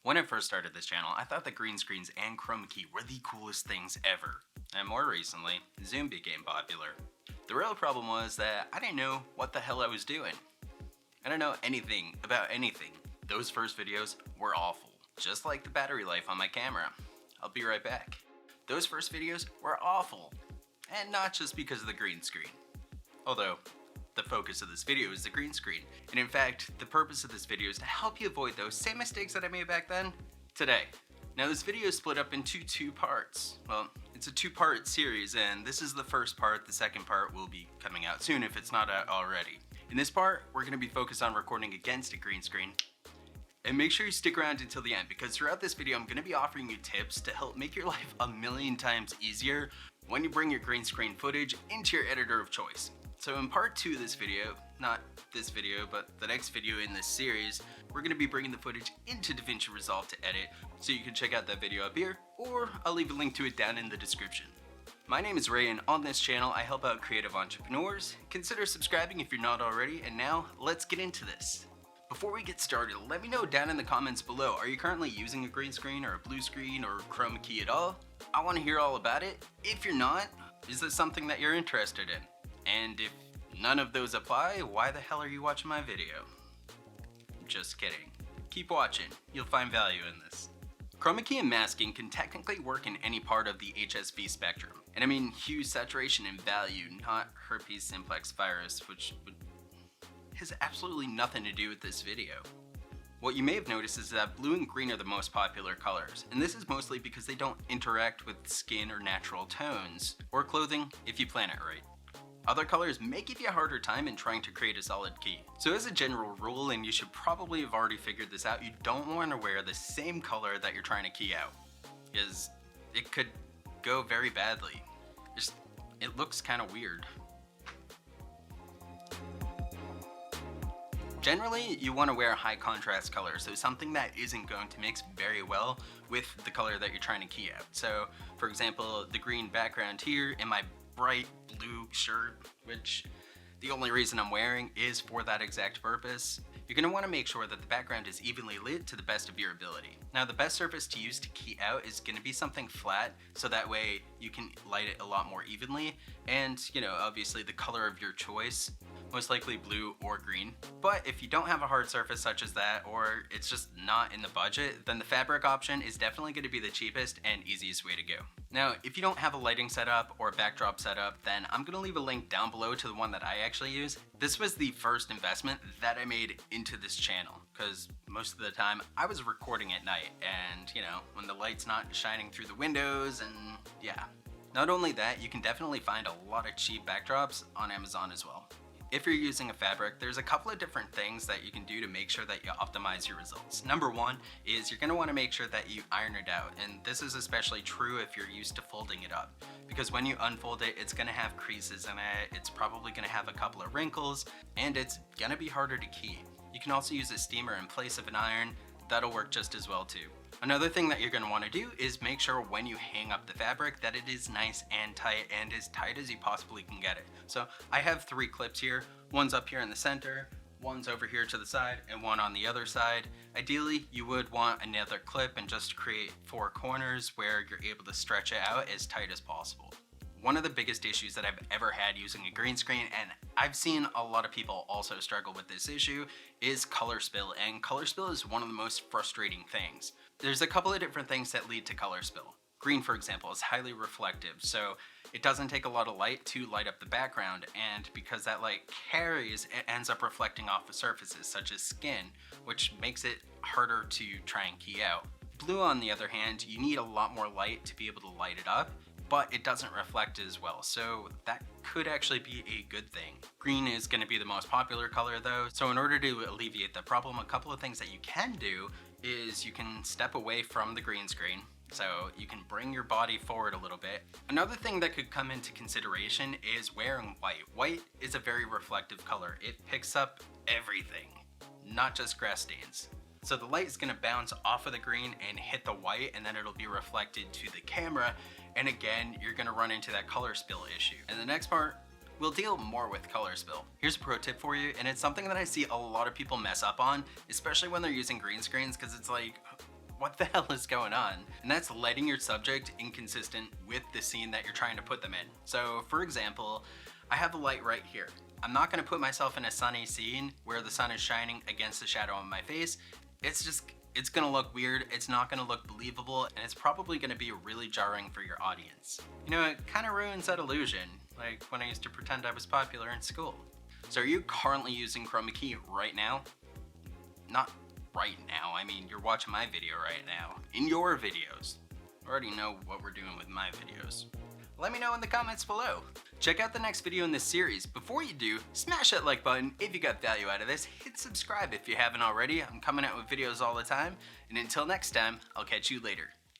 When I first started this channel, I thought that green screens and chroma key were the coolest things ever. And more recently, Zoom became popular. The real problem was that I didn't know what the hell I was doing. I don't know anything about anything. Those first videos were awful, just like the battery life on my camera. I'll be right back. Those first videos were awful, and not just because of the green screen. Although, the focus of this video is the green screen. And in fact, the purpose of this video is to help you avoid those same mistakes that I made back then, today. Now this video is split up into two parts. Well, it's a two-part series, and this is the first part. The second part will be coming out soon if it's not out already. In this part, we're gonna be focused on recording against a green screen. And make sure you stick around until the end, because throughout this video, I'm gonna be offering you tips to help make your life a million times easier when you bring your green screen footage into your editor of choice. So in part 2 of this video, not this video, but the next video in this series, we're gonna be bringing the footage into DaVinci Resolve to edit, so you can check out that video up here, or I'll leave a link to it down in the description. My name is Ray, and on this channel, I help out creative entrepreneurs. Consider subscribing if you're not already, and now, let's get into this. Before we get started, let me know down in the comments below, are you currently using a green screen or a blue screen or chroma key at all? I wanna hear all about it. If you're not, is this something that you're interested in? And if none of those apply, why the hell are you watching my video? Just kidding. Keep watching, you'll find value in this. Chromakey and masking can technically work in any part of the HSV spectrum. And I mean hue, saturation, and value, not herpes simplex virus, which has absolutely nothing to do with this video. What you may have noticed is that blue and green are the most popular colors, and this is mostly because they don't interact with skin or natural tones, or clothing if you plan it right. Other colors may give you a harder time in trying to create a solid key. So as a general rule, and you should probably have already figured this out, you don't want to wear the same color that you're trying to key out, because it could go very badly. It looks kind of weird. Generally, you want to wear a high contrast color, so something that isn't going to mix very well with the color that you're trying to key out. So, for example, the green background here in my bright blue shirt, which the only reason I'm wearing is for that exact purpose. You're going to want to make sure that the background is evenly lit to the best of your ability. Now, the best surface to use to key out is going to be something flat, so that way you can light it a lot more evenly, and, you know, obviously the color of your choice, most likely blue or green. But if you don't have a hard surface such as that, or it's just not in the budget, then the fabric option is definitely going to be the cheapest and easiest way to go. Now, if you don't have a lighting setup or a backdrop setup, then I'm going to leave a link down below to the one that I actually use. This was the first investment that I made into this channel, because most of the time I was recording at night, and you know, when the light's not shining through the windows, and yeah. Not only that, you can definitely find a lot of cheap backdrops on Amazon as well. If you're using a fabric, there's a couple of different things that you can do to make sure that you optimize your results. Number one is you're going to want to make sure that you iron it out, and this is especially true if you're used to folding it up, because when you unfold it, it's going to have creases in it, it's probably going to have a couple of wrinkles, and it's going to be harder to key. You can also use a steamer in place of an iron. That'll work just as well too. Another thing that you're going to want to do is make sure when you hang up the fabric that it is nice and as tight as you possibly can get it. So I have 3 clips here. One's up here in the center, one's over here to the side, and one on the other side. Ideally, you would want another clip and just create 4 corners where you're able to stretch it out as tight as possible. One of the biggest issues that I've ever had using a green screen, and I've seen a lot of people also struggle with this issue, is color spill, and color spill is one of the most frustrating things. There's a couple of different things that lead to color spill. Green, for example, is highly reflective, so it doesn't take a lot of light to light up the background, and because that light carries, it ends up reflecting off of surfaces such as skin, which makes it harder to try and key out. Blue, on the other hand, you need a lot more light to be able to light it up, but it doesn't reflect as well, so that could actually be a good thing. Green is going to be the most popular color though, so in order to alleviate the problem, a couple of things that you can do is you can step away from the green screen, so you can bring your body forward a little bit. Another thing that could come into consideration is wearing white. White is a very reflective color. It picks up everything, not just grass stains. So the light is going to bounce off of the green and hit the white, and then it'll be reflected to the camera, and again, you're going to run into that color spill issue. And the next part, we'll deal more with color spill. Here's a pro tip for you, and it's something that I see a lot of people mess up on, especially when they're using green screens, because it's like, what the hell is going on? And that's lighting your subject inconsistent with the scene that you're trying to put them in. So for example, I have a light right here. I'm not gonna put myself in a sunny scene where the sun is shining against the shadow on my face. It's gonna look weird, it's not gonna look believable, and it's probably gonna be really jarring for your audience. You know, it kinda ruins that illusion, like when I used to pretend I was popular in school. So are you currently using Chromakey right now? Not right now, I mean, you're watching my video right now. In your videos. I already know what we're doing with my videos. Let me know in the comments below. Check out the next video in this series. Before you do, smash that like button if you got value out of this. Hit subscribe if you haven't already. I'm coming out with videos all the time. And until next time, I'll catch you later.